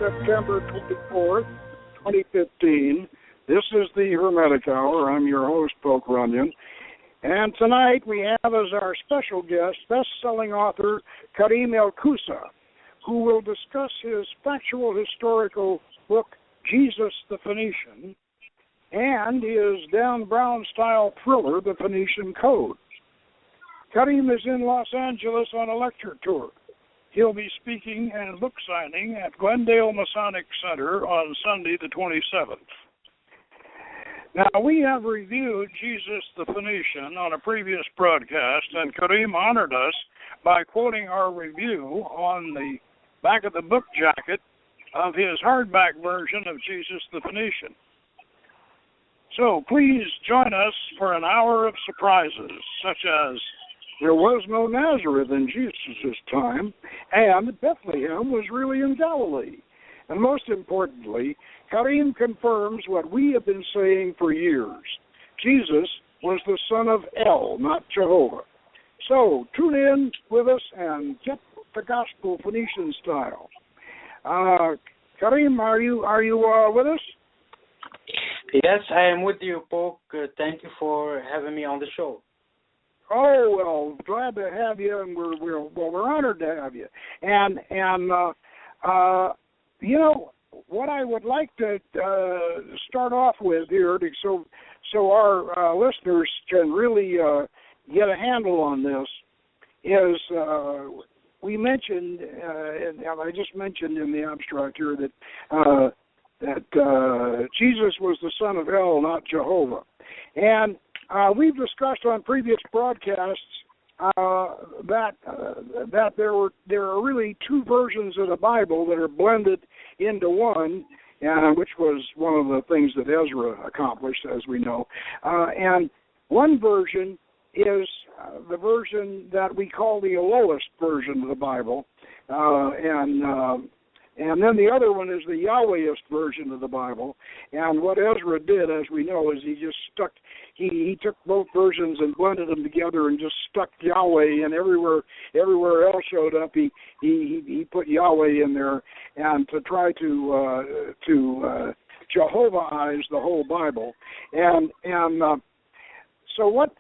September 24th, 2015. This is the Hermetic Hour. I'm your host, Poke Runyon. And tonight we have as our special guest best-selling author Karim El-Koussa, who will discuss his factual historical book, Jesus the Phoenician, and his Dan Brown-style thriller, The Phoenician Code. Karim is in Los Angeles on a lecture tour. He'll be speaking and book signing at Glendale Masonic Center on Sunday the 27th. Now, we have reviewed Jesus the Phoenician on a previous broadcast, and Karim honored us by quoting our review on the back of the book jacket of his hardback version of Jesus the Phoenician. So please join us for an hour of surprises, such as there was no Nazareth in Jesus' time, and Bethlehem was really in Galilee. And most importantly, Karim confirms what we have been saying for years. Jesus was the son of El, not Jehovah. So tune in with us and get the gospel Phoenician style. Karim, are you with us? Yes, I am with you, Poke. Thank you for having me on the show. Oh, well, glad to have you, and we're honored to have you. And you know, what I would like to start off with here, so our listeners can really get a handle on this, is we mentioned, and I just mentioned in the abstract here that Jesus was the son of El, not Jehovah, and we've discussed on previous broadcasts that there are really two versions of the Bible that are blended into one, which was one of the things that Ezra accomplished, as we know. And one version is the version that we call the lowest version of the Bible, and then the other one is the Yahwehist version of the Bible. And what Ezra did, as we know, is he took both versions and blended them together and just stuck Yahweh, and everywhere else showed up, he put Yahweh in there, and to try to Jehovah-ize the whole Bible. So what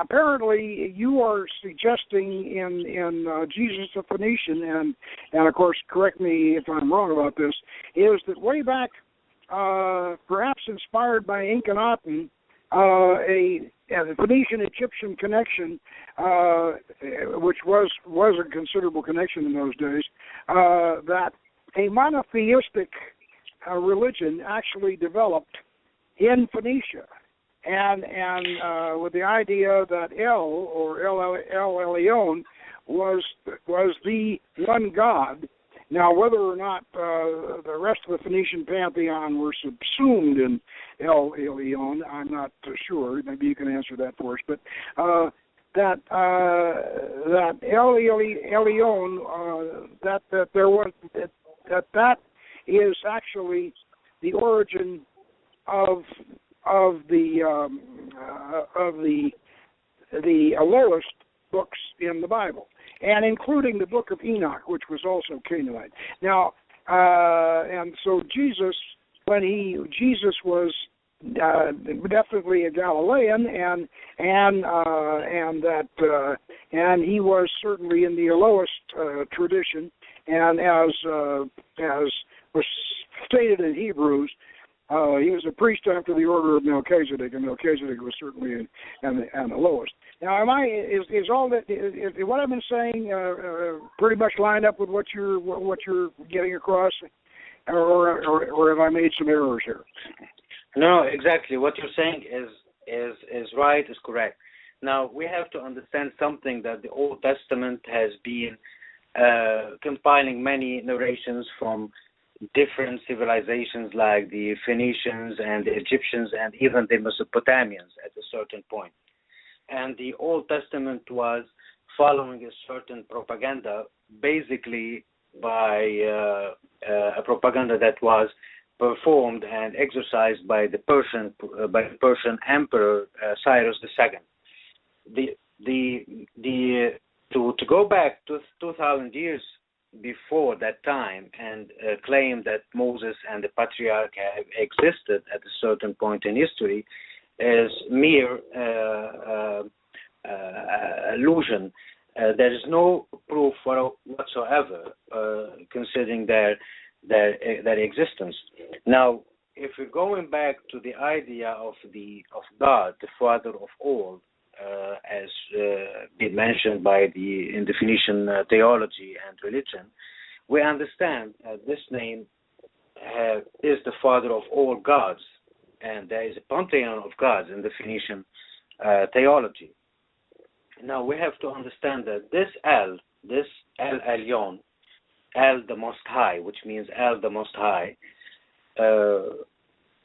apparently you are suggesting in Jesus the Phoenician, and of course, correct me if I'm wrong about this, is that way back, perhaps inspired by Akhenaten, a Phoenician-Egyptian connection, which was a considerable connection in those days, that a monotheistic religion actually developed in Phoenicia. And with the idea that El, or El Elyon, was the one God. Now, whether or not the rest of the Phoenician pantheon were subsumed in El Elyon, I'm not sure. Maybe you can answer that for us. But that El Elyon, that is actually the origin of the lowest books in the Bible, and including the book of Enoch, which was also Canaanite. Now, and so Jesus was definitely a Galilean, and he was certainly in the Elohist tradition, and as was stated in Hebrews, he was a priest after the order of Melchizedek, and Melchizedek was certainly an Elohist. Now, is what I've been saying pretty much lined up with what you're getting across, or have I made some errors here? No, exactly. What you're saying is right, is correct. Now, we have to understand something, that the Old Testament has been compiling many narrations from different civilizations like the Phoenicians and the Egyptians and even the Mesopotamians at a certain point. And the Old Testament was following a certain propaganda, basically by a propaganda that was performed and exercised by the Persian Emperor Cyrus II. To go back to 2,000 years before that time and claim that Moses and the patriarch have existed at a certain point in history is mere illusion. There is no proof whatsoever considering their existence. Now, if we're going back to the idea of God, the Father of all, as been mentioned in the Phoenician theology and religion, we understand this name is the Father of all gods, and there is a pantheon of gods in the Phoenician theology. Now we have to understand that this El Elyon, El the Most High, which means El the Most High,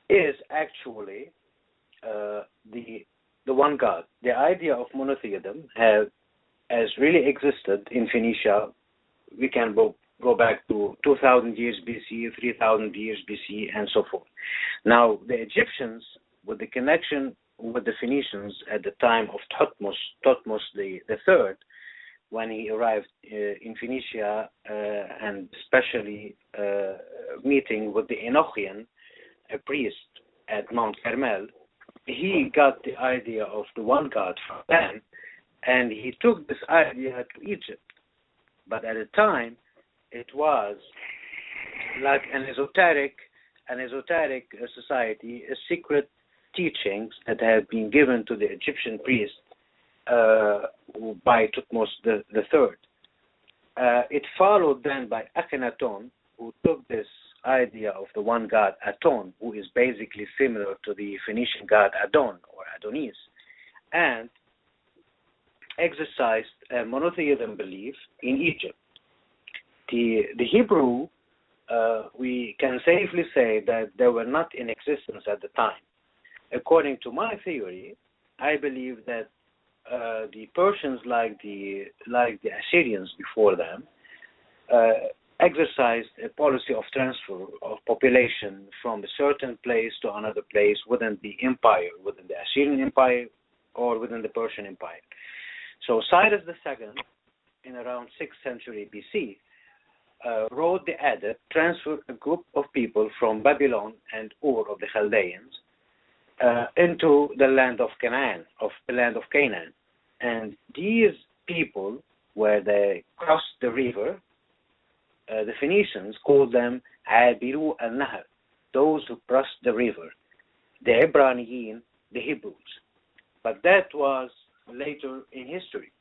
is actually the one God. The idea of monotheism has really existed in Phoenicia. We can go back to 2,000 years BC, 3,000 years BC, and so forth. Now, the Egyptians, with the connection with the Phoenicians at the time of Thutmose the Third, when he arrived in Phoenicia, and especially meeting with the Enochian, a priest at Mount Carmel, he got the idea of the one God from them, and he took this idea to Egypt. But at the time, it was like an esoteric society, a secret teachings that have been given to the Egyptian priest by Thutmose the Third. It followed then by Akhenaton, who took this idea of the one God Aton, who is basically similar to the Phoenician god Adon or Adonis, and exercised a monotheism belief in Egypt. The Hebrew, we can safely say that they were not in existence at the time. According to my theory, I believe that the Persians, like the Assyrians before them, exercised a policy of transfer of population from a certain place to another place within the empire, within the Assyrian Empire or within the Persian Empire. So Cyrus II, in around 6th century BC, wrote the edict, transferred a group of people from Babylon and Ur of the Chaldeans into the land of Canaan, and these people, where they crossed the river, the Phoenicians called them Abiru al-Nahar, those who crossed the river, the Hebraniyin, the Hebrews. But that was later in history.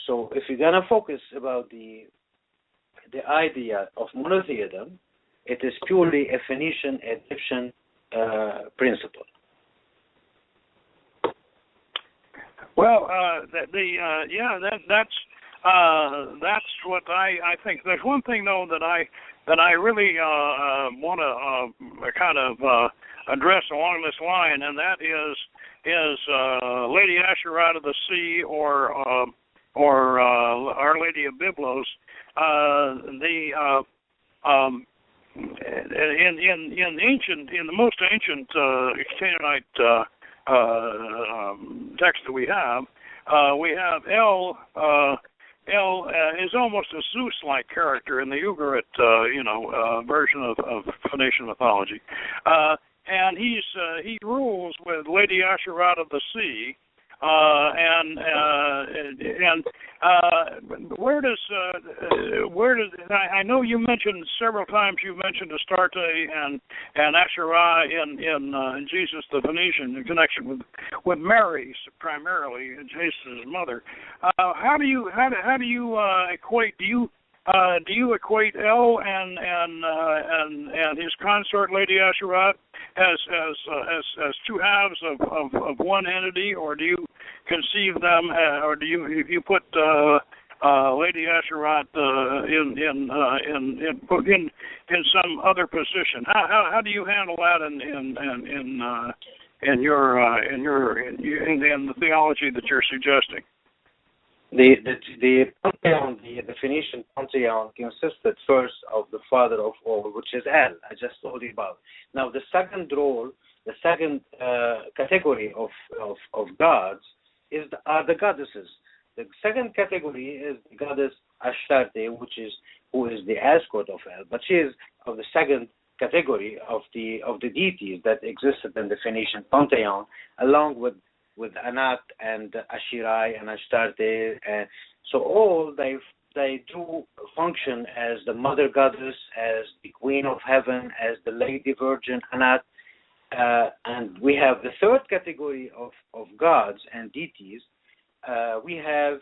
So if you're going to focus about the idea of monotheism, it is purely a Phoenician Egyptian principle. Well, that's what I think. There's one thing though that I really want to kind of address along this line, and that is Lady Asherat of the Sea or Our Lady of Byblos. In the most ancient Canaanite text that we have El. El is almost a Zeus-like character in the Ugarit, version of Phoenician mythology, and he rules with Lady Asherat of the Sea, and where does I know you mentioned several times, you mentioned Astarte and Asherah in Jesus the Phoenician in connection with Mary primarily, Jesus' mother. How do you equate? Do you equate El and his consort Lady Asherat as two halves of one entity, or do you conceive them, or do you put Lady Asherat in some other position? How do you handle that in the theology that you're suggesting? The pantheon, the Phoenician pantheon, consisted first of the Father of all, which is El, I just told you about. Now, the second role, the second category of gods are the goddesses. The second category is the goddess Astarte, who is the escort of El, but she is of the second category of the deities that existed in the Phoenician pantheon, along with Anat and Ashirai and Astarte. So all they do function as the mother goddess, as the queen of heaven, as the lady virgin Anat. And we have the third category of gods and deities. We have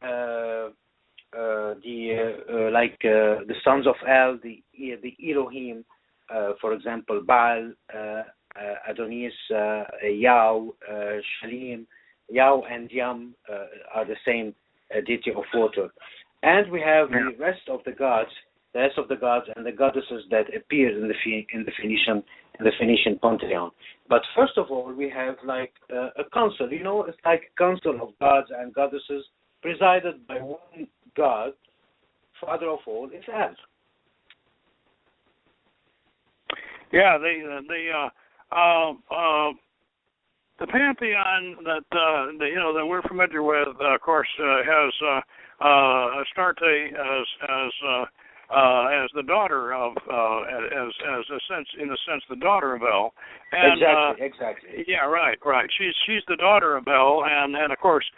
the sons of El, the Elohim, for example, Baal, Adonis, Yah, Shalim. Yah and Yam are the same deity of water. And we have the rest of the gods and the goddesses that appeared in the Phoenician pantheon. But first of all, we have like a council. It's like a council of gods and goddesses presided by one god, father of all, is El. Yeah, the pantheon that we're familiar with, of course, has Astarte as the daughter of, in a sense, the daughter of El. And, exactly. Yeah, right. She's the daughter of El, and of course,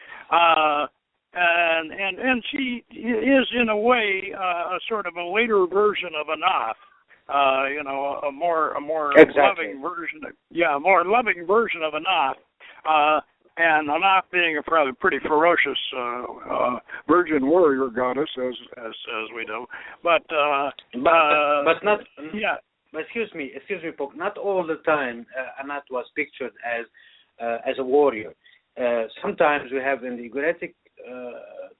and she is in a way a sort of a later version of Anath. A more loving version. A more loving version of Anath. And Anath being a pretty ferocious virgin warrior goddess, as we know, but not. Yeah. But excuse me, Pope. Not all the time Anath was pictured as a warrior. Sometimes we have in the Ugaritic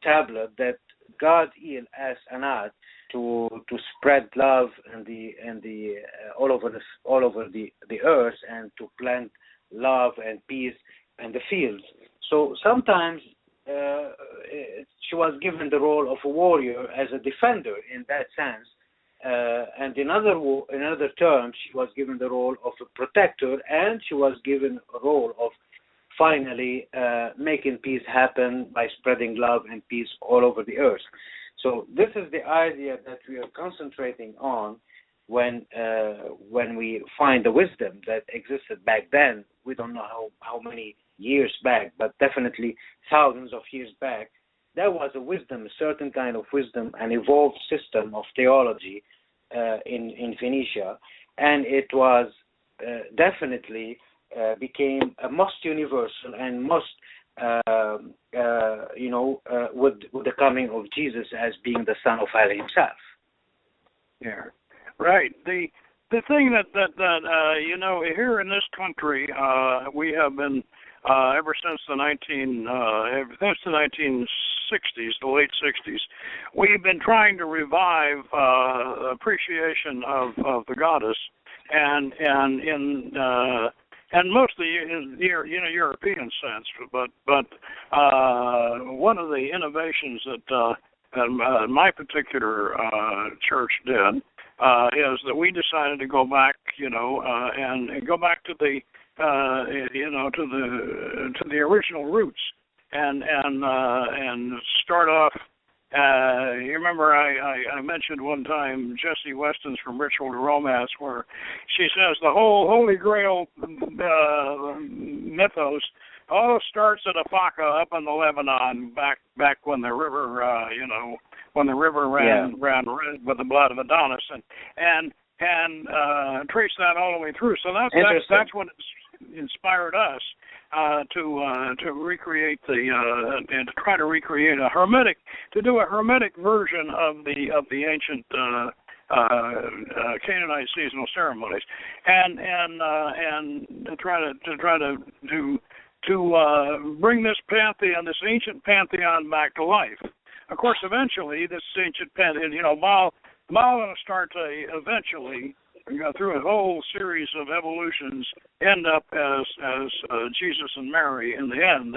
tablet that God El asked Anath to spread love and the all over the earth, and to plant love and peace in the fields. So sometimes she was given the role of a warrior as a defender in that sense, and in other terms she was given the role of a protector, and she was given a role of finally making peace happen by spreading love and peace all over the earth. So this is the idea that we are concentrating on when we find the wisdom that existed back then. We don't know how many years back, but definitely thousands of years back. There was a wisdom, a certain kind of wisdom, an evolved system of theology in Phoenicia, and it was definitely became a most universal and most with the coming of Jesus as being the Son of El himself. Yeah, right. The thing that here in this country, we have been ever since the 1960s, the late 60s, we've been trying to revive appreciation of the goddess, and mostly in European sense, but one of the innovations that my particular church did is that we decided to go back, and go back to the to the original roots, and start off. You remember I mentioned one time Jessie Weston's From Ritual to Romance, where she says the whole Holy Grail mythos all starts at Afaka up in the Lebanon, back when the river ran red with the blood of Adonis, and trace that all the way through. So that's what inspired us to recreate and to try to recreate to do a hermetic version of the ancient Canaanite seasonal ceremonies, and to try to bring this pantheon, this ancient pantheon, back to life. Of course, eventually this ancient pantheon, Baal and Astarte, eventually, through a whole series of evolutions, end up as Jesus and Mary in the end.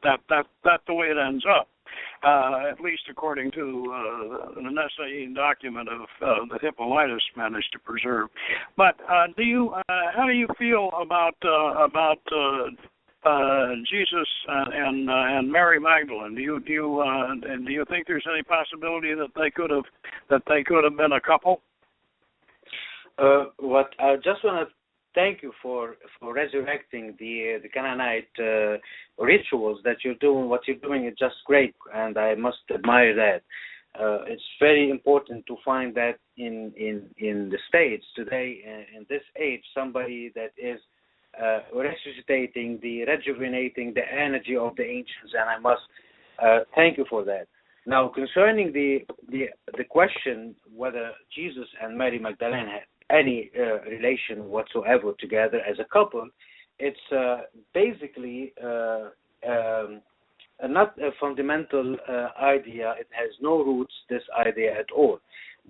That's the way it ends up, at least according to the Nicene document of the Hippolytus managed to preserve. But how do you feel about Jesus and Mary Magdalene? Do you think there's any possibility that they could have been a couple? What I just want to thank you for resurrecting the Canaanite rituals that you're doing. What you're doing is just great, and I must admire that. It's very important to find that in the States today, in this age, somebody that is resuscitating, rejuvenating the energy of the ancients, and I must thank you for that. Now, concerning the question whether Jesus and Mary Magdalene had any relation whatsoever together as a couple, it's basically not a fundamental idea. It has no roots, this idea at all.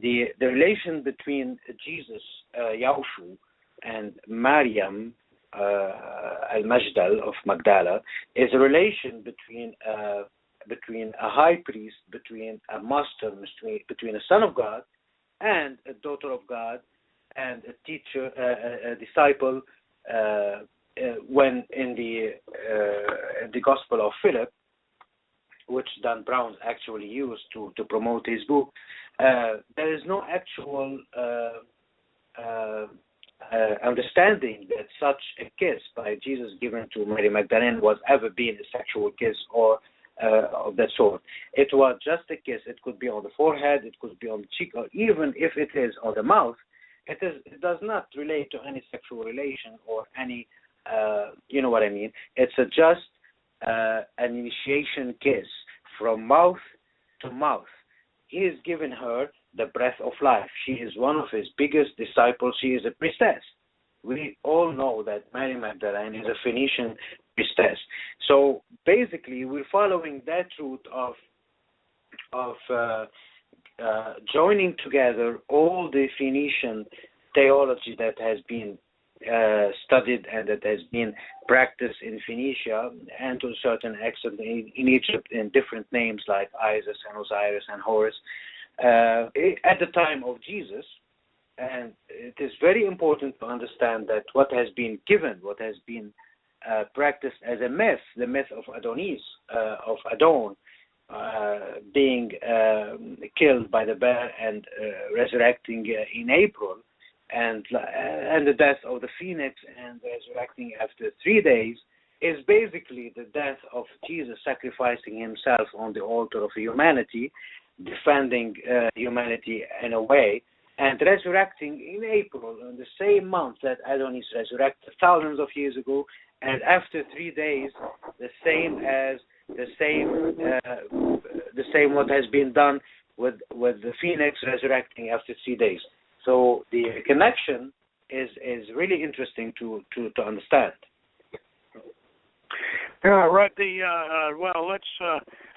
The relation between Jesus, Yahushu, and Maryam, al-Majdal of Magdala, is a relation between a high priest, between a master, between a son of God and a daughter of God, and a teacher, a disciple. When in the Gospel of Philip, which Dan Brown actually used to promote his book, there is no actual understanding that such a kiss by Jesus given to Mary Magdalene was ever been a sexual kiss or of that sort. It was just a kiss. It could be on the forehead, it could be on the cheek, or even if it is on the mouth, it does not relate to any sexual relation or any, you know what I mean. It's just an initiation kiss from mouth to mouth. He has given her the breath of life. She is one of his biggest disciples. She is a priestess. We all know that Mary Magdalene is a Phoenician priestess. So basically, we're following that route of joining together all the Phoenician theology that has been studied and that has been practiced in Phoenicia and to a certain extent in Egypt in different names like Isis and Osiris and Horus at the time of Jesus. And it is very important to understand that what has been given, what has been practiced as a myth, the myth of Adonis, of Adon, being killed by the bear and resurrecting in April, and the death of the phoenix and resurrecting after 3 days, is basically the death of Jesus sacrificing himself on the altar of humanity, defending humanity in a way, and resurrecting in April, in the same month that Adonis resurrected thousands of years ago, and after 3 days, the same what has been done with the phoenix resurrecting after 3 days. So the connection is really interesting to understand. Yeah, right. Well, let's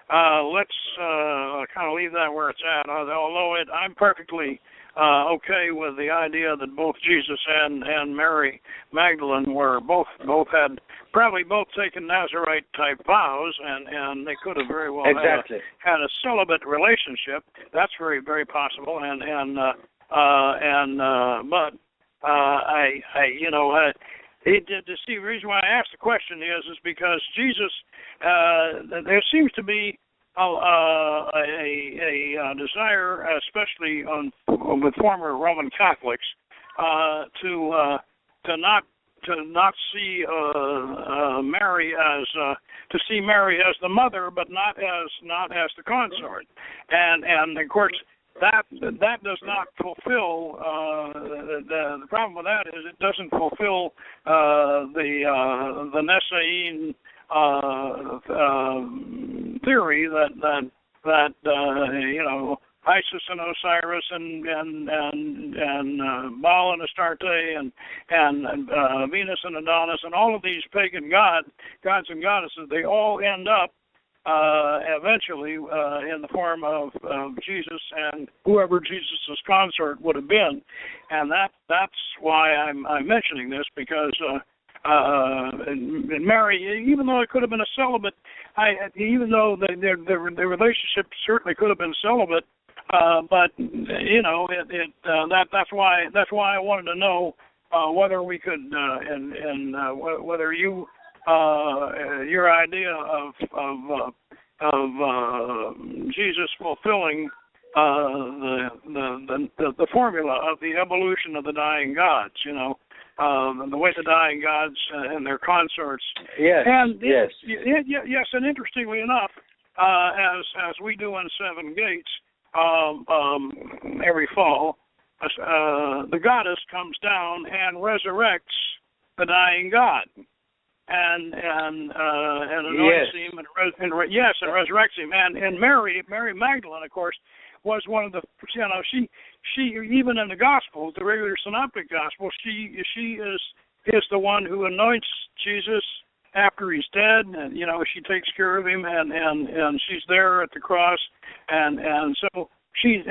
kind of leave that where it's at. Although I'm perfectly okay with the idea that both Jesus and Mary Magdalene were both had probably both taken Nazarite type vows, and they could have very well exactly had a celibate relationship. That's very, very possible. The reason why I asked the question is because Jesus, there seems to be a desire, especially with former Roman Catholics, to not see Mary to see Mary as the mother, but not as the consort, and of course. That does not fulfill the problem with that is it doesn't fulfill the Nicene theory that Isis and Osiris and Baal and Astarte and Venus and Adonis and all of these pagan gods and goddesses, they all end up eventually in the form of Jesus and whoever Jesus' consort would have been, and that's why I'm mentioning this, because Mary, even though it could have been a celibate, even though their relationship certainly could have been celibate, but that's why I wanted to know whether we could and whether you your idea of Jesus fulfilling the formula of the evolution of the dying gods, the way the dying gods and their consorts. Yes. And yes. Yes, and interestingly enough, as we do in Seven Gates every fall, the goddess comes down and resurrects the dying god, and anoints him, and resurrects him. And Mary Magdalene, of course, was one of the, she even in the Gospels, the regular Synoptic Gospel, she is the one who anoints Jesus after he's dead, and she takes care of him, and she's there at the cross, and so she's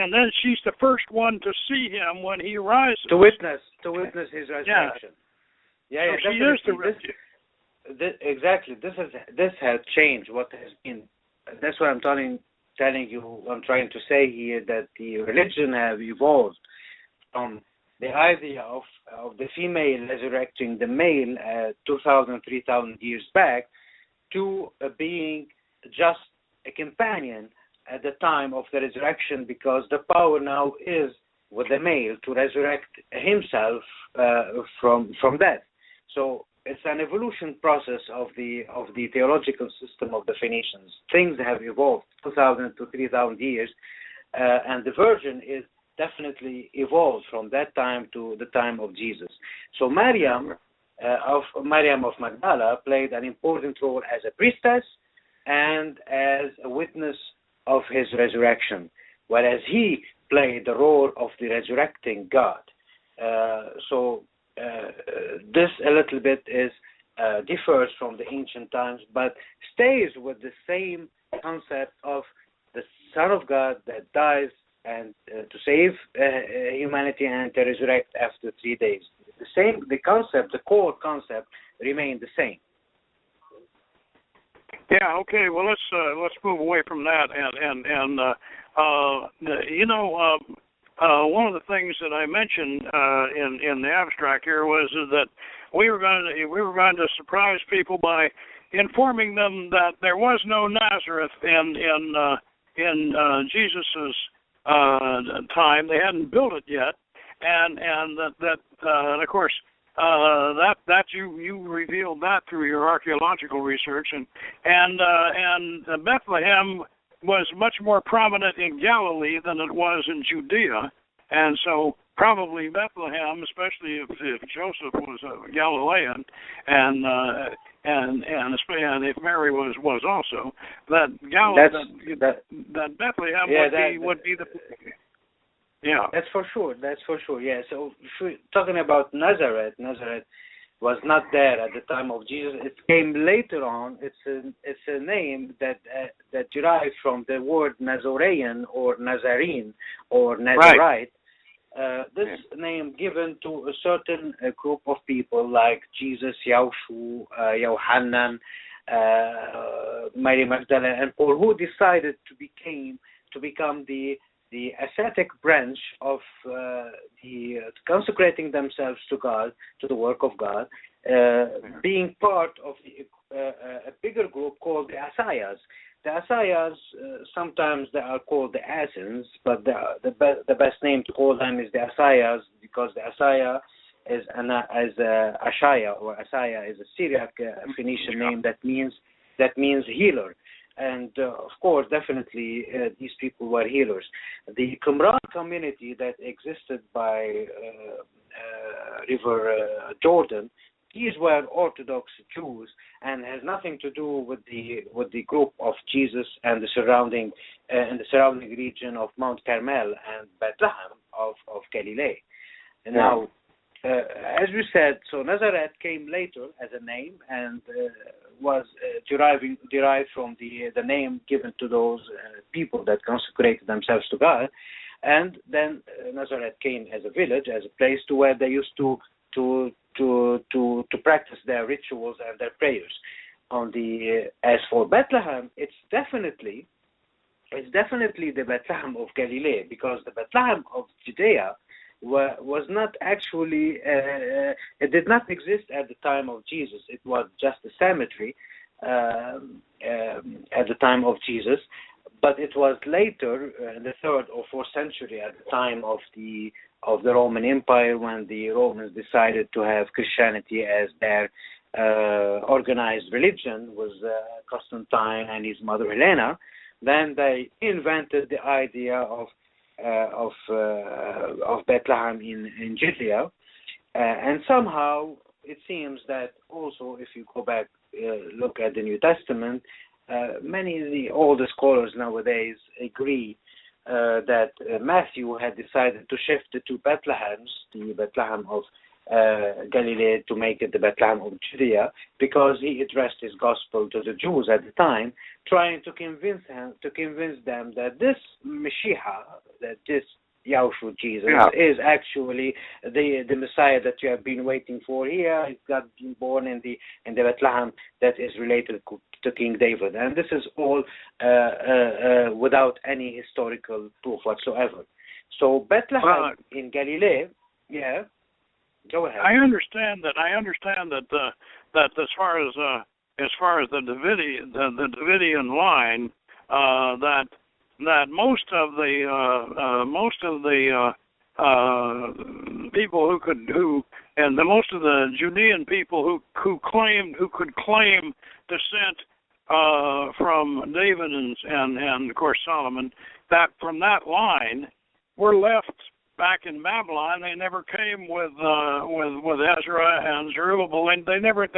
the first one to see him when he rises, to witness his resurrection. Yeah, so she is exactly. This has changed. What has been? That's what I'm telling you. I'm trying to say here that the religion have evolved from the idea of the female resurrecting the male 2,000, 3,000 years back to being just a companion at the time of the resurrection, because the power now is with the male to resurrect himself from death. So it's an evolution process of the theological system of the Phoenicians. Things have evolved 2,000 to 3,000 years, and the Virgin is definitely evolved from that time to the time of Jesus. So Maryam of Magdala played an important role as a priestess and as a witness of his resurrection, whereas he played the role of the resurrecting God. This a little bit differs from the ancient times, but stays with the same concept of the Son of God that dies and to save humanity and to resurrect after 3 days. The core concept remained the same. Yeah. Okay. Well, let's move away from that, and one of the things that I mentioned in the abstract here was that we were going to surprise people by informing them that there was no Nazareth in Jesus's time. They hadn't built it yet, and of course that you revealed that through your archaeological research, and Bethlehem was much more prominent in Galilee than it was in Judea, and so probably Bethlehem, especially if Joseph was a Galilean, and if Mary was also, that Bethlehem would be the. Yeah. That's for sure. Yeah. So talking about Nazareth was not there at the time of Jesus. It came later on. It's a name that derives from the word Nazarene or Nazarene or Nazarite. Right. This name given to a certain group of people like Jesus, Yahushu, Yohanan, Mary Magdalene, and Paul, who decided to become the ascetic branch of the consecrating themselves to God, to the work of God, being part of a bigger group called the Asayas. The Asayas, sometimes they are called the Asins, but the best name to call them is the Asayas, because the Asaya is Ashaya, or Asaya is a Syriac Phoenician name that means healer. And of course, definitely, these people were healers. The Qumran community that existed by River Jordan, these were Orthodox Jews, and has nothing to do with the group of Jesus and the surrounding region of Mount Carmel and Bethlehem of Galilee. And now, as we said, so Nazareth came later as a name and was derived from the name given to those people that consecrated themselves to God, and then Nazareth came as a village, as a place to where they used to practice their rituals and their prayers. As for Bethlehem, it's definitely the Bethlehem of Galilee, because the Bethlehem of Judea was not actually, it did not exist at the time of Jesus. It was just a cemetery at the time of Jesus, but it was later, in the 3rd or 4th century, at the time of the Roman Empire, when the Romans decided to have Christianity as their organized religion, was Constantine and his mother Helena. Then they invented the idea of Bethlehem in Judea, and somehow it seems that also, if you go back, look at the New Testament, many of the older scholars nowadays agree that Matthew had decided to shift the two Bethlehems, the Bethlehem of Galilee to make it the Bethlehem of Judea, because he addressed his gospel to the Jews at the time, trying to convince them that this Messiah, that this Yahushua Jesus is actually the Messiah that you have been waiting for here. He's got been born in the Bethlehem that is related to King David, and this is all without any historical proof whatsoever. So Bethlehem in Galilee, go ahead. I understand that that as far as the Davidian line, that most of the Judean people who could claim descent from David and of course Solomon, that from that line were left back in Babylon. They never came with Ezra and Zerubbabel, and they never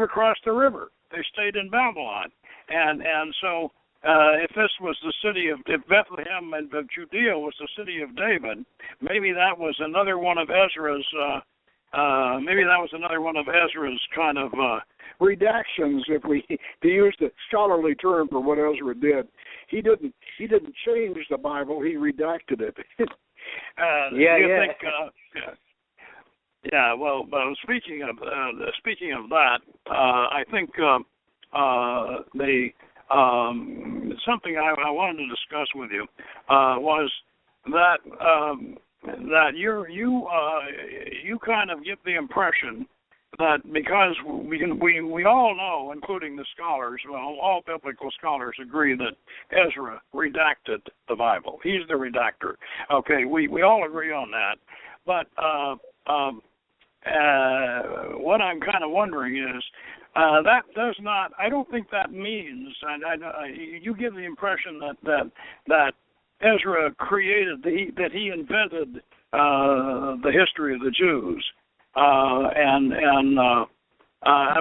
crossed the river. They stayed in Babylon, and so if this was the city if Bethlehem and Judea was the city of David, maybe that was another one of Ezra's kind of redactions, to use the scholarly term for what Ezra did. He didn't change the Bible; he redacted it. Well, speaking of that, I think something I wanted to discuss with you was that you kind of get the impression that because we all know, including the scholars, all biblical scholars agree that Ezra redacted the Bible. He's the redactor. Okay, we all agree on that. But what I'm kind of wondering is that does not. I don't think that means. You give the impression that Ezra created that he invented the history of the Jews. I'm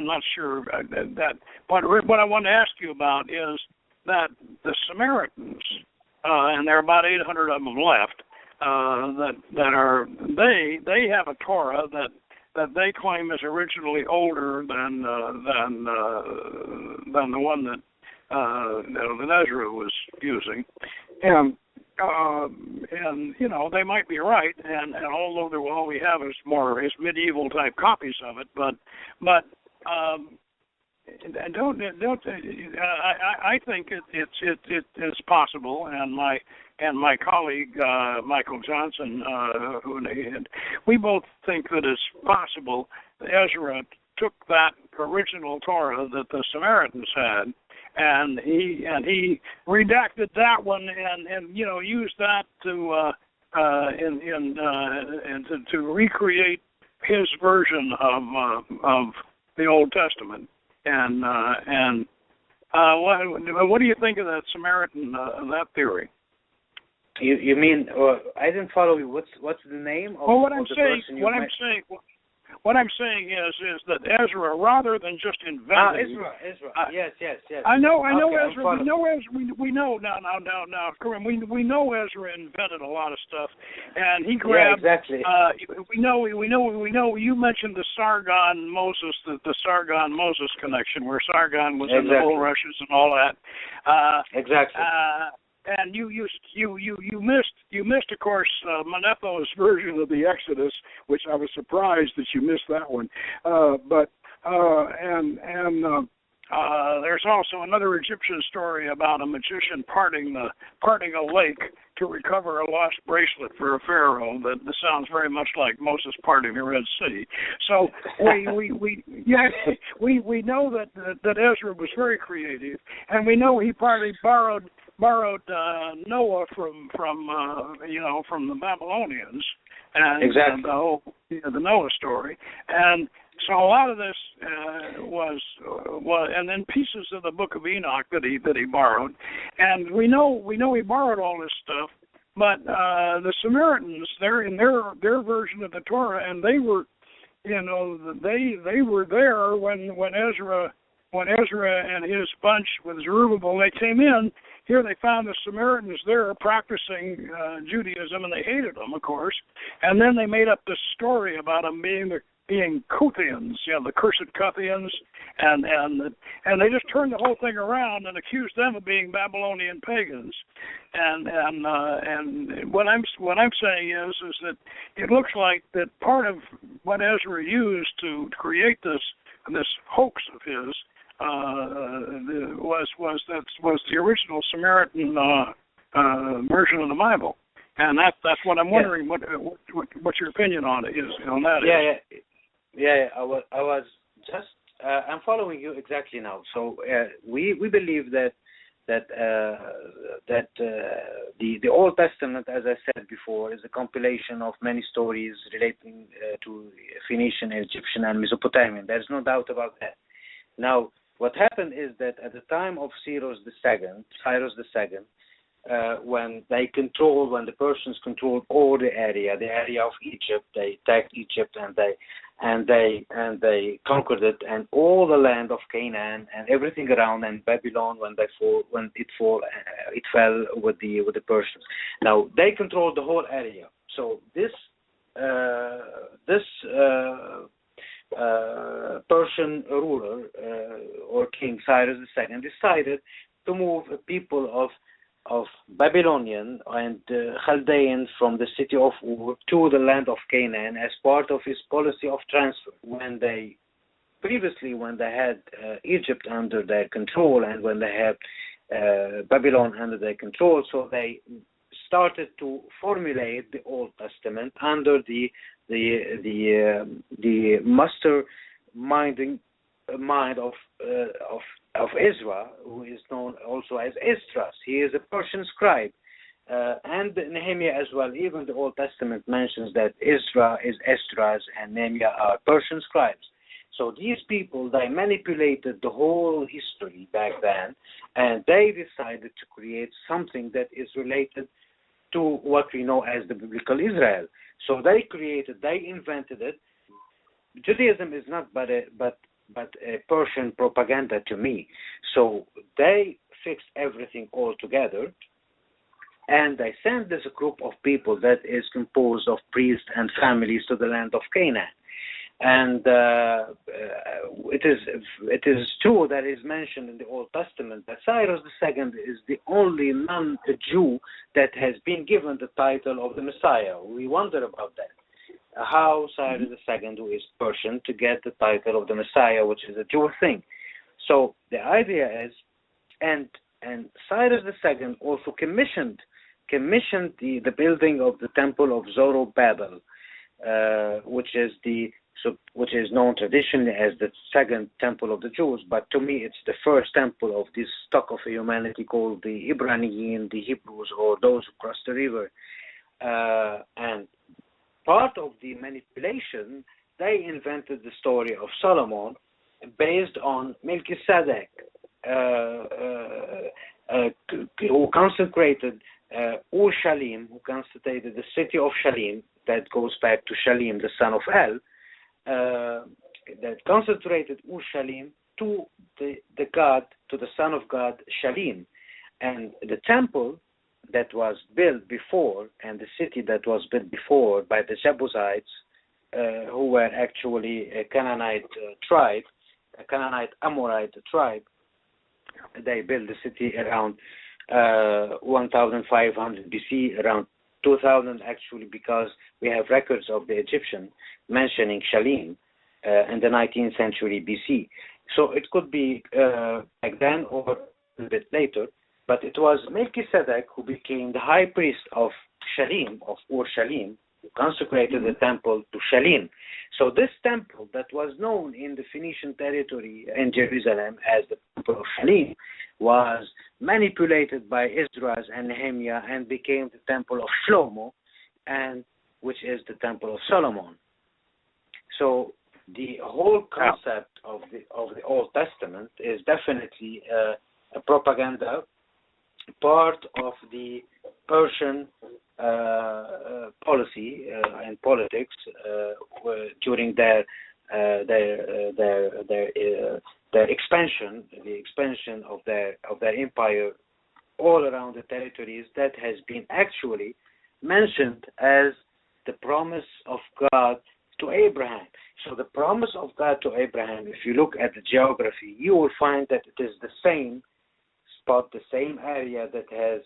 not sure that. But what I want to ask you about is that the Samaritans, and there are about 800 of them left, they have a Torah that they claim is originally older than the one that Ezra was using, and they might be right, and although all we have is medieval type copies of it, but I think it's possible, and my colleague Michael Johnson, we both think that it's possible that Ezra took that original Torah that the Samaritans had, and he redacted that one and used that to recreate his version of the Old Testament. And what do you think of that Samaritan that theory? You mean? I didn't follow you. What's the name of, what I'm saying is that Ezra, rather than just inventing, Ezra. Yes. I know okay, Ezra. We know Ezra. We know now. Karim, we know Ezra invented a lot of stuff, and he grabbed. Yeah, exactly. We know. You mentioned the Sargon Moses, the Sargon Moses connection, where Sargon was in the bulrushes and all that. Exactly. And you missed, of course, Manetho's version of the Exodus, which I was surprised that you missed that one. There's also another Egyptian story about a magician parting a lake to recover a lost bracelet for a pharaoh. That sounds very much like Moses parting the Red Sea. So we know that Ezra was very creative, and we know he partly borrowed Noah from the Babylonians, and Exactly. the Noah story, and so a lot of this was, and then pieces of the Book of Enoch that he borrowed, and we know he borrowed all this stuff. But the Samaritans, they're in their version of the Torah, and they were, they were there when Ezra and his bunch with Zerubbabel, they came in. Here they found the Samaritans there practicing Judaism, and they hated them, of course. And then they made up this story about them being Cuthians, the cursed Cuthians, and they just turned the whole thing around and accused them of being Babylonian pagans. And what I'm saying is that it looks like that part of what Ezra used to create this hoax of his was the original Samaritan version of the Bible, and that's what I'm wondering. What your opinion on it is on that? Yeah. I was just I'm following you exactly now. So we believe that the Old Testament, as I said before, is a compilation of many stories relating to Phoenician, Egyptian, and Mesopotamian. There's no doubt about that. Now, what happened is that at the time of Cyrus II, when the Persians controlled all the area of Egypt, they attacked Egypt and they conquered it, and all the land of Canaan and everything around, and Babylon when it fell with the Persians. Now they controlled the whole area. So this Persian ruler or King Cyrus II decided to move a people of Babylonian and Chaldeans from the city of Ur to the land of Canaan as part of his policy of transfer. When they had Egypt under their control and when they had Babylon under their control, so they started to formulate the Old Testament under the master mind of Ezra, who is known also as Esdras. He is a Persian scribe, and Nehemiah as well. Even the Old Testament mentions that Ezra is Esdras and Nehemiah are Persian scribes. So these people, they manipulated the whole history back then, and they decided to create something that is related to what we know as the biblical Israel. So they invented it. Judaism is not but a Persian propaganda to me. So they fixed everything all together, and they sent this group of people that is composed of priests and families to the land of Canaan. And it is true that is mentioned in the Old Testament that Cyrus II is the only non-Jew that has been given the title of the Messiah. We wonder about that. How Cyrus II, who is Persian, to get the title of the Messiah, which is a Jewish thing. So the idea is, and Cyrus II also commissioned the building of the temple of Zorobabel, which is known traditionally as the second temple of the Jews, but to me it's the first temple of this stock of humanity called the Ibraniyin, the Hebrews, or those who crossed the river. And part of the manipulation, they invented the story of Solomon based on Melchizedek, who consecrated Ur-Shalim, who consecrated the city of Shalim, that goes back to Shalim, the son of El, that consecrated Ur-Shalim to the son of God, Shalim. And the temple that was built before, and the city that was built before by the Jebusites, who were actually a Canaanite tribe, a Canaanite Amorite tribe. They built the city around 1500 BC, around 2000 actually, because we have records of the Egyptian mentioning Shalim in the 19th century BC. So it could be back then or a bit later, but it was Melchizedek who became the high priest of Shalim, of Ur Shalim, who consecrated the temple to Shalim. So this temple that was known in the Phoenician territory in Jerusalem as the Temple of Shalim was manipulated by Esdras and Nehemiah and became the Temple of Shlomo, and which is the Temple of Solomon. So the whole concept of the Old Testament is definitely a propaganda, part of the Persian policy and politics during their expansion, the expansion of their empire all around the territories that has been actually mentioned as the promise of God to Abraham. So the promise of God to Abraham, if you look at the geography, you will find that it is the same spot, the same area that has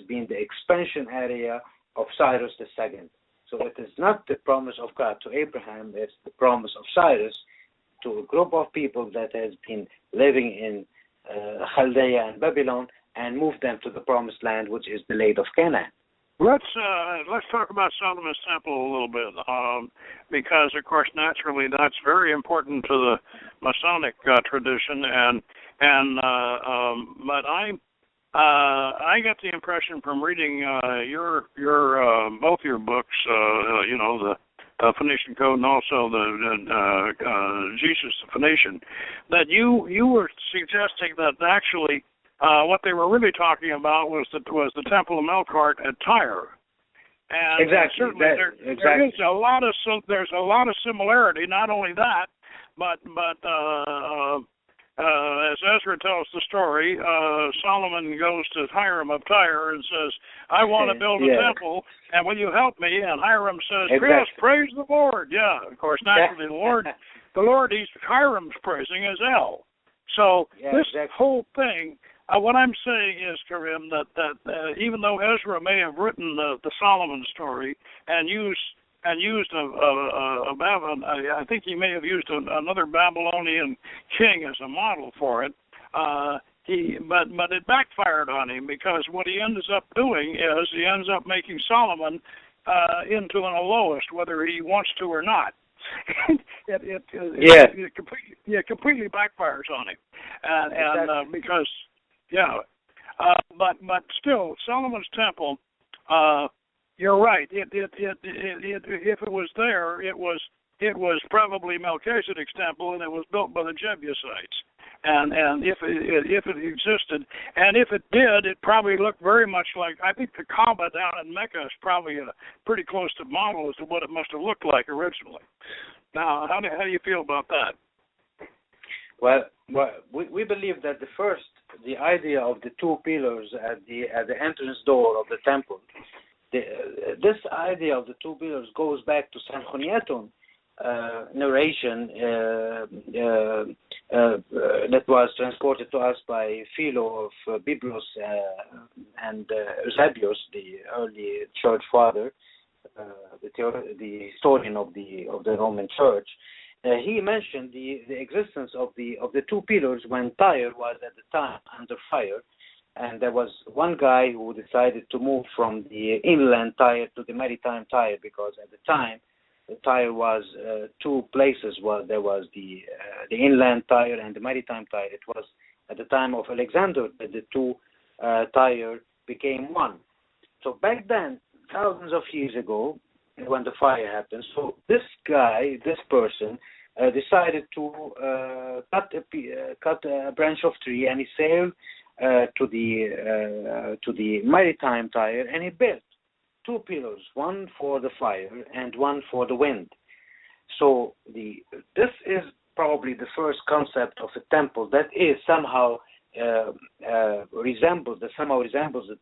been the expansion area of Cyrus II. So it is not the promise of God to Abraham, it's the promise of Cyrus to a group of people that has been living in Chaldea and Babylon and moved them to the promised land, which is the land of Canaan. Let's talk about Solomon's Temple a little bit, because of course naturally that's very important to the Masonic tradition, but I got the impression from reading your both your books, the Phoenician Code and also the Jesus the Phoenician, that you were suggesting that actually. What they were really talking about was the Temple of Melkart at Tyre, and exactly. Certainly there's a lot of similarity. Not only that, but as Ezra tells the story, Solomon goes to Hiram of Tyre and says, "I want to build a temple, and will you help me?" And Hiram says, "Yes, praise the Lord." Yeah, of course, naturally the Lord Hiram's praising is El. So this whole thing. What I'm saying is, Karim, that even though Ezra may have written the Solomon story and used I think he may have used another Babylonian king as a model for it. But it backfired on him, because what he ends up doing is he ends up making Solomon into an Elohist, whether he wants to or not. It completely backfires on him, and because. Yeah, but still, Solomon's Temple. You're right. If it was there, it was probably Melchizedek's temple, and it was built by the Jebusites. And if it existed, and if it did, it probably looked very much like, I think the Kaaba down in Mecca is probably a pretty close to model as to what it must have looked like originally. Now, how do you feel about that? Well, we believe that the idea of the two pillars at the entrance door of the temple, this idea of the two pillars goes back to Sanchoniathon narration that was transported to us by Philo of Byblos and Eusebius, the early church father, the historian of the Roman Church. He mentioned the existence of the two pillars when Tyre was at the time under fire, and there was one guy who decided to move from the inland Tyre to the maritime Tyre, because at the time the Tyre was two places. There was the inland Tyre and the maritime Tyre. It was at the time of Alexander that the two Tyre became one. So back then, thousands of years ago, when the fire happened, so this person decided to cut a branch of tree, and he sailed to the maritime Tyre, and he built two pillars, one for the fire and one for the wind. So this is probably the first concept of a temple that is somehow resembles the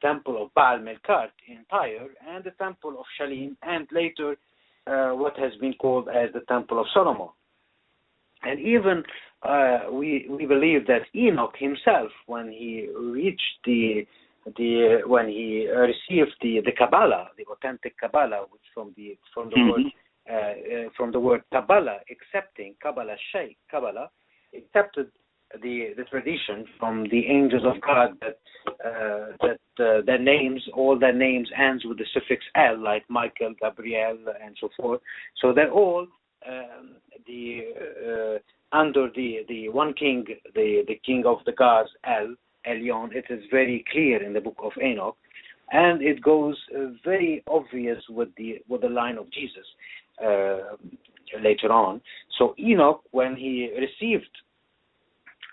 temple of Baal Melkart in Tyre and the temple of Shalim, and later what has been called as the Temple of Solomon. And even we believe that Enoch himself, when he reached when he received the Kabbalah, the authentic Kabbalah, which from the word Kabbalah, accepting Kabbalah, Shay Kabbalah, accepted the tradition from the angels of God that their names, all their names ends with the suffix L, like Michael, Gabriel, and so forth. So they're all under the one king, the king of the gods, Elyon. It is very clear in the book of Enoch, and it goes very obvious with the line of Jesus later on. So Enoch, when he received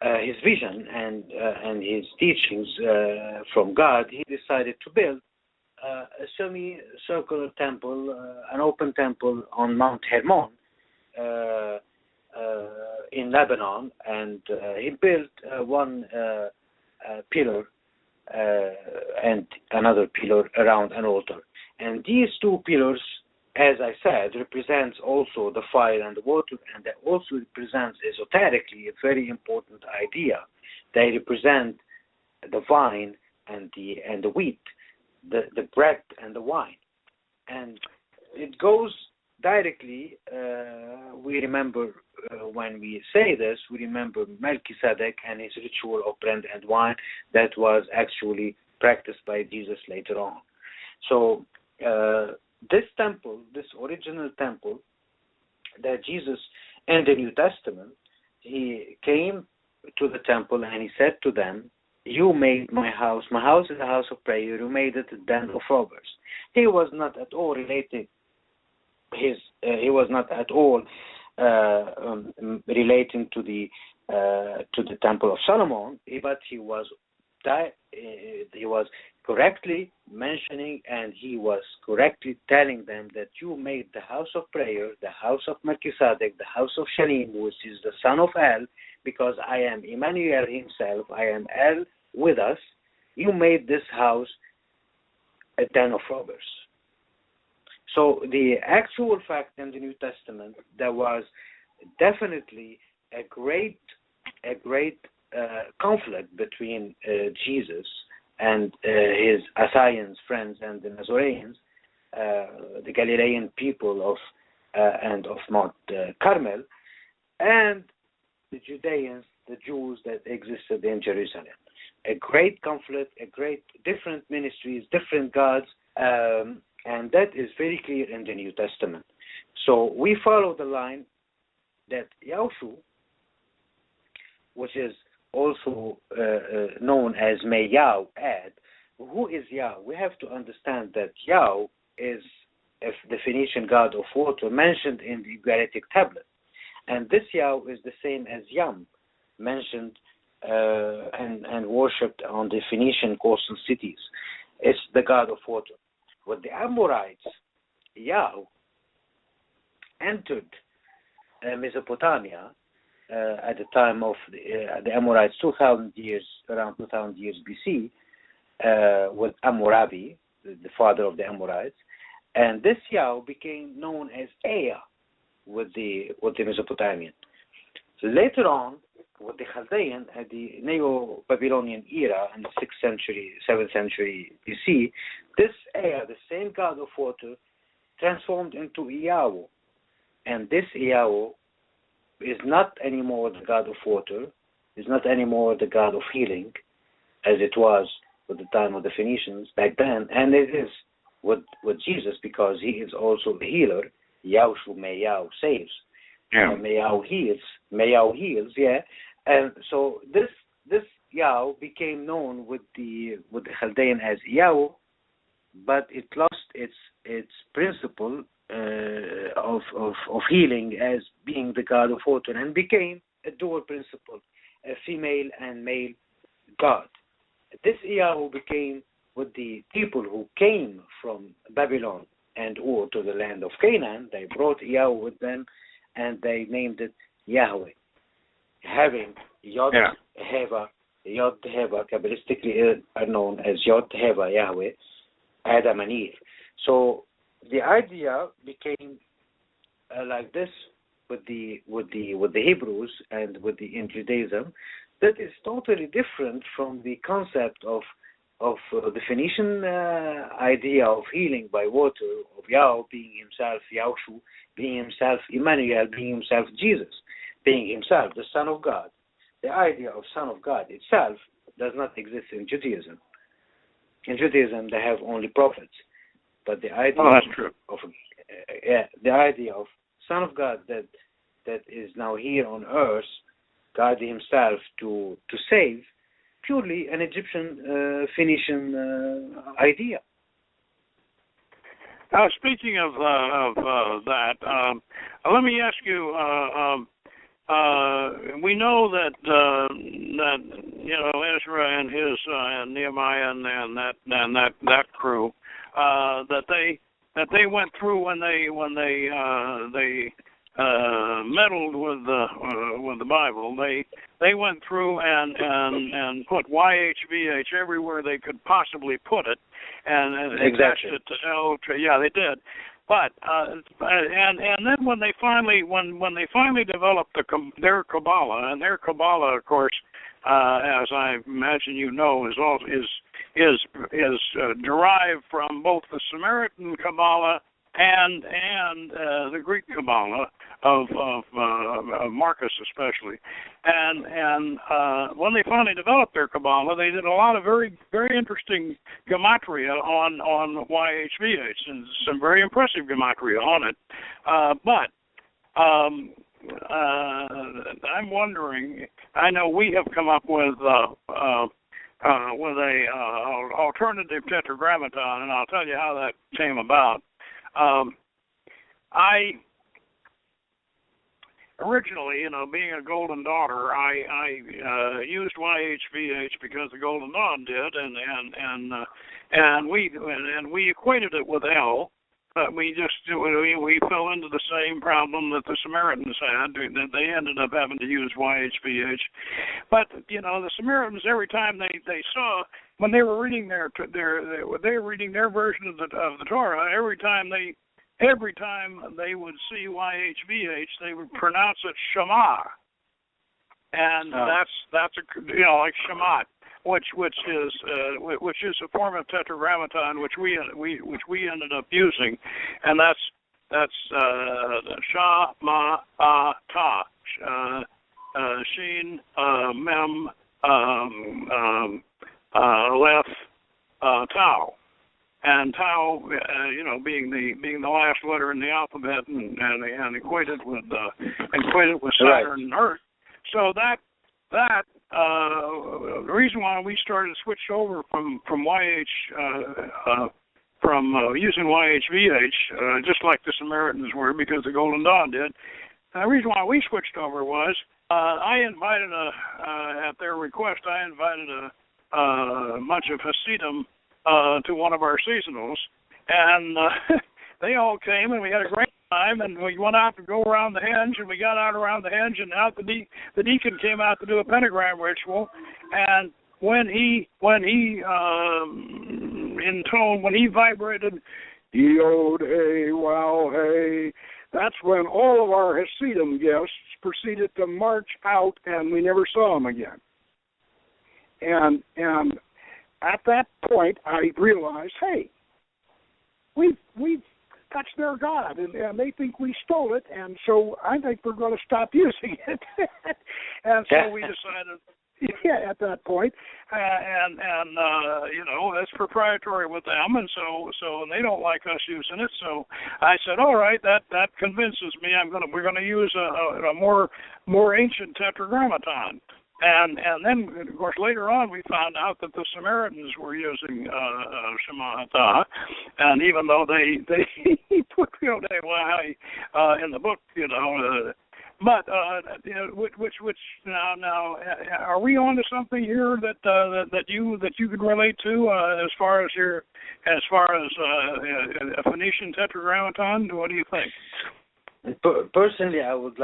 his vision and his teachings from God, he decided to build a semicircular temple, an open temple on Mount Hermon in Lebanon, and he built one pillar and another pillar around an altar. And these two pillars, as I said, represents also the fire and the water, and that also represents esoterically a very important idea. They represent the vine and the wheat, the bread and the wine. And it goes directly, we remember when we say this, we remember Melchizedek and his ritual of bread and wine that was actually practiced by Jesus later on. So this temple, this original temple that Jesus in the New Testament, he came to the temple and he said to them, "You made my house is a house of prayer, you made it a den of robbers." He was not at all related he was not at all relating to the Temple of Solomon, but he was correctly mentioning and he was correctly telling them that you made the house of prayer, the house of Melchizedek, the house of Shalim, which is the son of El, because I am Emmanuel himself, I am El with us. You made this house a den of robbers. So the actual fact in the New Testament, there was definitely a great conflict between Jesus and his Assyrians friends and the Nazarenes, the Galilean people of Mount Carmel, and the Judeans, the Jews that existed in Jerusalem. A great conflict, a great different ministries, different gods, and that is very clear in the New Testament. So we follow the line that Yahushu, which is also known as May Yah add. Who is Yah? We have to understand that Yah is the Phoenician god of water mentioned in the Ugaritic tablet. And this Yah is the same as Yam, mentioned and worshipped on the Phoenician coastal cities. It's the god of water. With the Amorites, Yah entered Mesopotamia at the time of the Amorites, around 2,000 years BC, with Hammurabi, the father of the Amorites, and this Yah became known as Ea with the Mesopotamian. So later on, with the Chaldean at the Neo-Babylonian era in the 6th century, 7th century BC, this Ea, the same god of water, transformed into Yahweh. And this Yahweh is not anymore the god of water, is not anymore the god of healing, as it was at the time of the Phoenicians back then, and it is with Jesus, because he is also the healer. Yahushu Meyahu saves. Meyahu heals, yeah. And so this Yah became known with the Chaldean as Yahweh, but it lost its principle of healing as being the god of water, and became a dual principle, a female and male god. This Yahweh became with the people who came from Babylon and Ur to the land of Canaan. They brought Yahweh with them, and they named it Yahweh, having Yod Heva, Kabbalistically are known as Yod Heva, Yahweh, Adam and Eve. So the idea became like this with the Hebrews and in Judaism, that is totally different from the concept of the Phoenician idea of healing by water, of Yahweh being himself Yahushu, being himself Emmanuel, being himself Jesus. being himself the Son of God. The idea of Son of God itself does not exist in Judaism. In Judaism, they have only prophets. But the idea that's true. The idea of Son of God that is now here on earth, God Himself to save, purely an Egyptian Phoenician idea. Speaking of that, let me ask you. We know that Ezra and his and Nehemiah and that crew that they went through when they meddled with the Bible. They went through and put YHVH everywhere they could possibly put it, and attached it to L. Yeah, they did. But and then when they finally developed their Kabbalah, and their Kabbalah, of course, as I imagine you know, is derived from both the Samaritan Kabbalah and the Greek Kabbalah of Marcus especially, and when they finally developed their Kabbalah, they did a lot of very, very interesting gematria on YHVH, and some very impressive gematria on it. But I'm wondering. I know we have come up with a alternative tetragrammaton, and I'll tell you how that came about. I originally, being a Golden Daughter, I used YHVH because the Golden Dawn did, and we equated it with L. But we fell into the same problem that the Samaritans had. That they ended up having to use YHVH. But the Samaritans, every time they saw, when they were reading their version of the Torah, every time they would see YHVH, they would pronounce it Shema, and that's like Shemat, which is a form of tetragrammaton which we ended up using, and that's Sha Ma Ta, Shin Mem Lef Tau. And Tau, being the last letter in the alphabet, and equated with Saturn and Earth. So that the reason why we switched over from using YHVH, just like the Samaritans were, because the Golden Dawn did. And the reason why we switched over was I invited at their request, a bunch of Hasidim to one of our seasonals, and they all came, and we had a great time, and we went out to go around the henge, and we got out around the henge, and out the deacon came out to do a pentagram ritual, and when he vibrated, Yod Hey Wow Hey, that's when all of our Hasidim guests proceeded to march out, and we never saw them again. And at that point, I realized, hey, we've touched their God, and they think we stole it, and so I think we're going to stop using it. And so we decided, at that point, and that's proprietary with them, and so they don't like us using it. So I said, all right, that convinces me. We're going to use a more ancient tetragrammaton. And then, of course, later on we found out that the Samaritans were using Shema, and even though they put Yodei Wahai in the book, but which now are we on to something here that you could relate to as far as a Phoenician tetragrammaton? What do you think? Personally, I would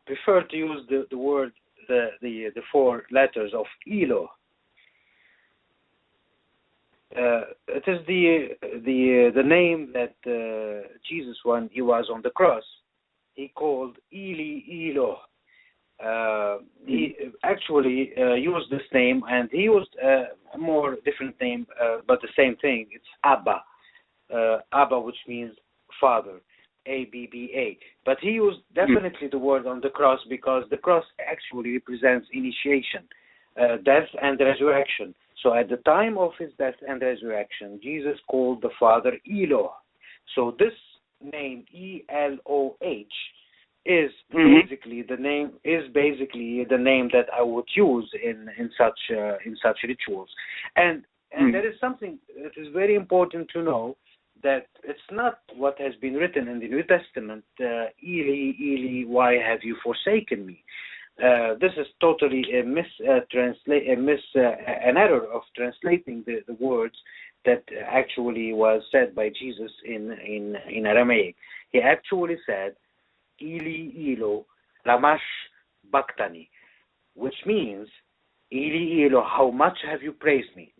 prefer to use the word. The four letters of Elo. It is the name that Jesus, when he was on the cross, he called Eli Elo. He actually used this name, and he used a more different name, but the same thing. It's Abba, Abba, which means father. ABBA. But he used definitely the word on the cross because the cross actually represents initiation, death and resurrection. So at the time of his death and resurrection, Jesus called the Father Eloh. So this name Eloh is basically the name that I would use in such rituals. And there is something that is very important to know, that it's not what has been written in the New Testament, Eli, Eli, why have you forsaken me? This is totally an error of translating the words that actually was said by Jesus in Aramaic. He actually said, Eli, Elo, lama sabachthani, which means, Eli, Elo, how much have you praised me?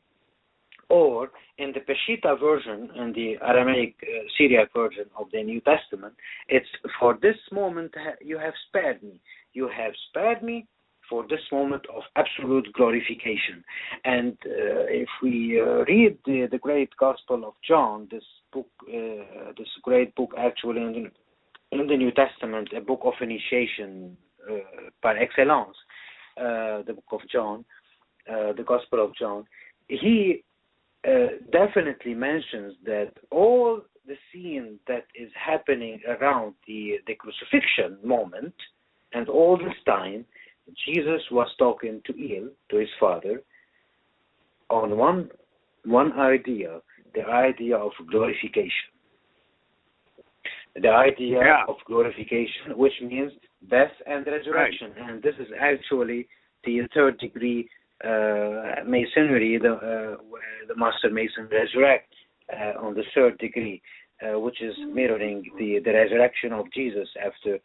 Or in the Peshitta version, in the Aramaic Syriac version of the New Testament, it's, for this moment you have spared me. You have spared me for this moment of absolute glorification. And if we read the great Gospel of John, this book, this great book actually in the New Testament, a book of initiation par excellence, the book of John, the Gospel of John, he definitely mentions that all the scene that is happening around the crucifixion moment, and all this time, Jesus was talking to his Father, on one idea, the idea of glorification. The idea of glorification, which means death and resurrection. Right. And this is actually the third degree Masonry, where the Master Mason resurrect on the third degree, which is mirroring the resurrection of Jesus after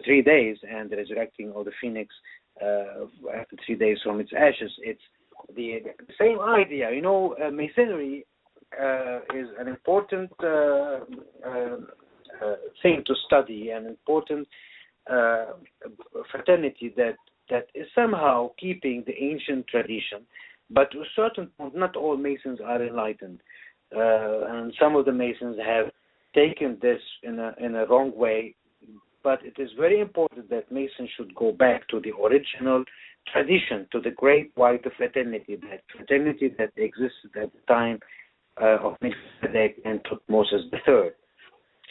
3 days, and the resurrecting of the phoenix after 3 days from its ashes. It's the same idea. You know, Masonry is an important thing to study, an important fraternity that is somehow keeping the ancient tradition, but to a certain point, not all Masons are enlightened, and some of the Masons have taken this in a wrong way. But it is very important that Masons should go back to the original tradition, to the great white fraternity that existed at the time of Melchizedek and Tutmosis III.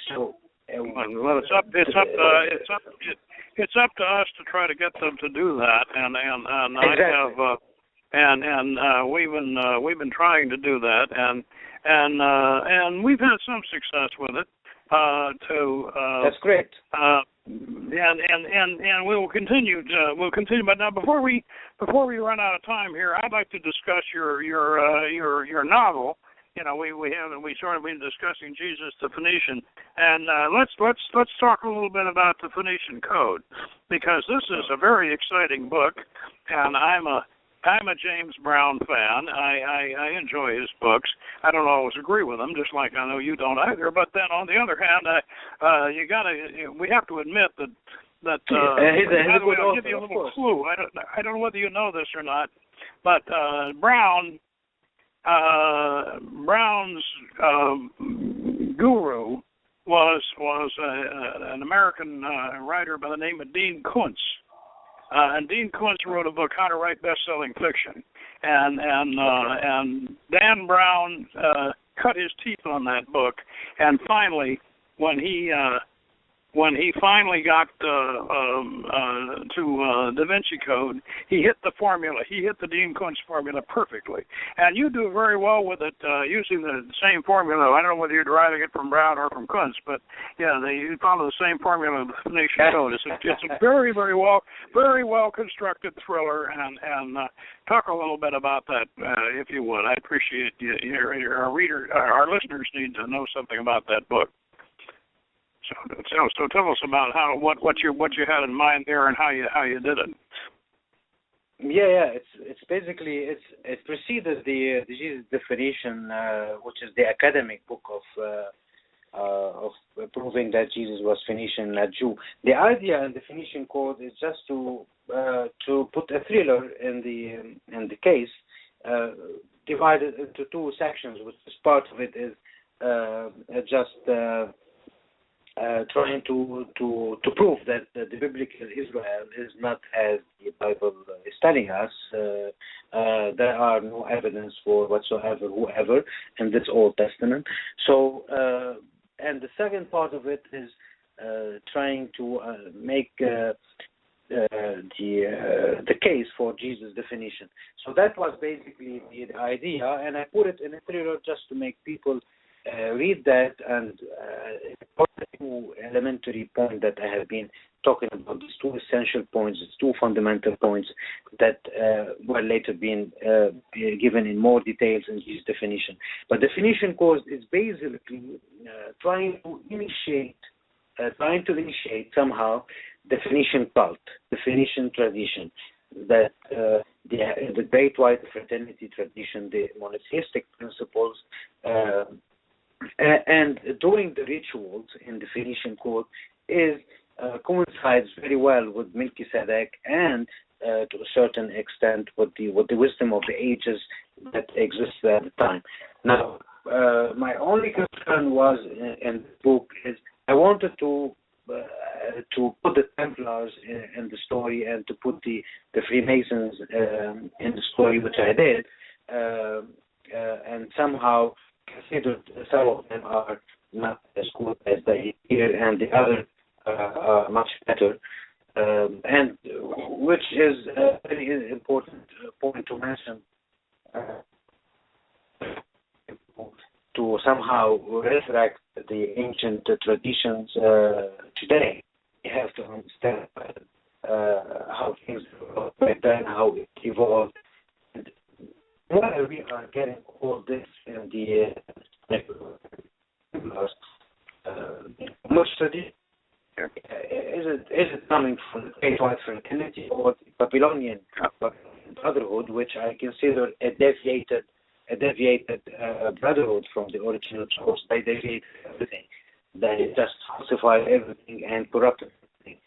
So, well, it's up to us to try to get them to do that, and exactly. we've been trying to do that, and we've had some success with it. That's great. And we'll continue. We'll continue. But now, before we run out of time here, I'd like to discuss your novel. You know, we sort of been discussing Jesus the Phoenician, and let's talk a little bit about the Phoenician Code, because this is a very exciting book, and I'm a James Brown fan. I enjoy his books. I don't always agree with them, just like I know you don't either. But then on the other hand, we have to admit that I'll give you a little clue. I don't know whether you know this or not, but Brown's guru was an American writer by the name of Dean Koontz. And Dean Koontz wrote a book, How to Write Best-Selling Fiction, and Dan Brown cut his teeth on that book, and finally, when he finally got to Da Vinci Code, he hit the formula. He hit the Dean Koontz formula perfectly. And you do very well with it using the same formula. I don't know whether you're deriving it from Brown or from Koontz, but yeah, you follow the same formula of the Phoenician Code. It's a very, very well constructed thriller. And talk a little bit about that, if you would. I appreciate our listeners need to know something about that book. So tell us about what you had in mind there and how you did it. Yeah. It's basically it preceded the Jesus definition, which is the academic book of proving that Jesus was Phoenician, not Jew. The idea in the Phoenician Code is just to put a thriller in the case, divided into two sections, which is part of it is just trying to prove that the biblical Israel is not as the Bible is telling us. There are no evidence for whatsoever, whoever, in this Old Testament. So, and the second part of it is trying to make the case for Jesus' definition. So that was basically the idea, and I put it in a trailer just to make people read that, and the two elementary points that I have been talking about, these two essential points, these two fundamental points that were later being given in more details in his definition. But definition course is basically trying to initiate somehow definition cult, definition tradition, that the Great White Fraternity tradition, the monotheistic principles, and doing the rituals in the Phoenician code is coincides very well with Melchizedek and to a certain extent with the wisdom of the ages that existed at the time. Now, my only concern was in the book is I wanted to put the Templars in the story and to put the Freemasons in the story, which I did, and somehow considered some of them are not as good as they appear, and the other are much better, and which is a very important point to mention. To somehow resurrect the ancient traditions today, you have to understand how things developed back then, how it evolved. And why we are getting all this in the much tradition. Is it coming from the Great White Fraternity or the Babylonian Brotherhood, which I consider a deviated brotherhood from the original source? They deviated everything. They just falsified everything and corrupted everything.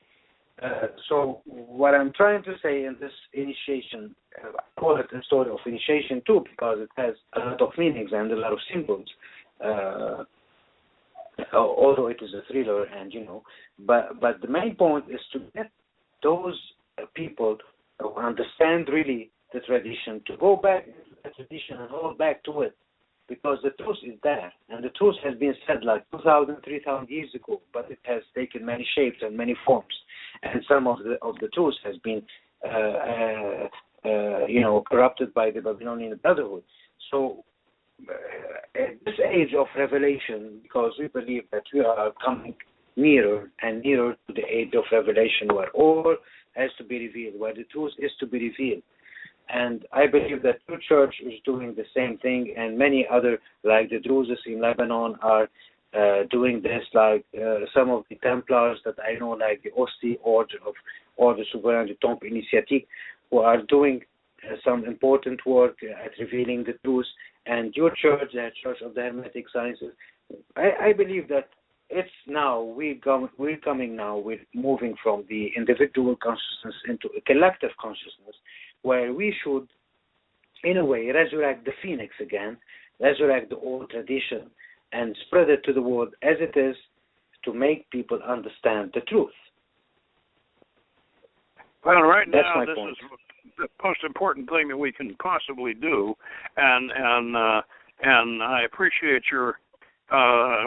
So what I'm trying to say in this initiation, I call it a story of initiation too, because it has a lot of meanings and a lot of symbols. Although it is a thriller, and but the main point is to get those people who understand really the tradition to go back into the tradition and hold back to it, because the truth is there, and the truth has been said like 2,000, 3,000 years ago, but it has taken many shapes and many forms, and some of the truth has been corrupted by the Babylonian Brotherhood. So at this age of revelation, because we believe that we are coming nearer and nearer to the age of revelation, where all has to be revealed, where the truth is to be revealed. And I believe that your church is doing the same thing, and many other, like the Druses in Lebanon, are doing this, like some of the Templars that I know, like the Osti Order Souverain du Temple Initiatique, who are doing some important work at revealing the truth. And your church, the Church of the Hermetic Sciences, I believe that it's now, we're moving from the individual consciousness into a collective consciousness, where we should, in a way, resurrect the phoenix again, resurrect the old tradition, and spread it to the world as it is, to make people understand the truth. Well, right now, this is the most important thing that we can possibly do, and I appreciate your.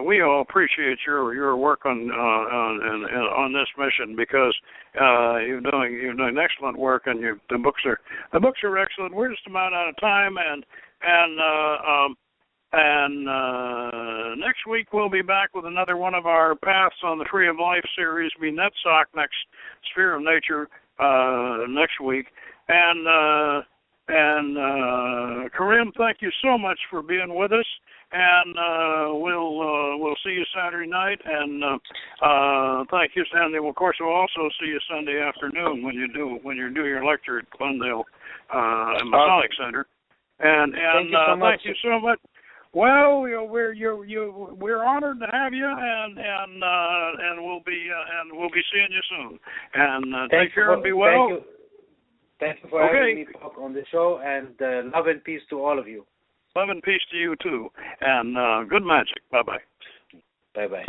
We all appreciate your work on this mission, because you're doing excellent work, and the books are excellent. We're just about out of time, and next week we'll be back with another one of our Paths on the Tree of Life series. Be Netzach next, Sphere of Nature next week, and Karim, thank you so much for being with us. And we'll see you Saturday night, and thank you, Sandy. Well, of course, we'll also see you Sunday afternoon when you do your lecture at Glendale Masonic Center. And thank you so much. Well, we're honored to have you, and we'll be seeing you soon. And take care and be well. Thank you for having me talk on the show, and love and peace to all of you. Love and peace to you, too. And good magic. Bye-bye. Bye-bye.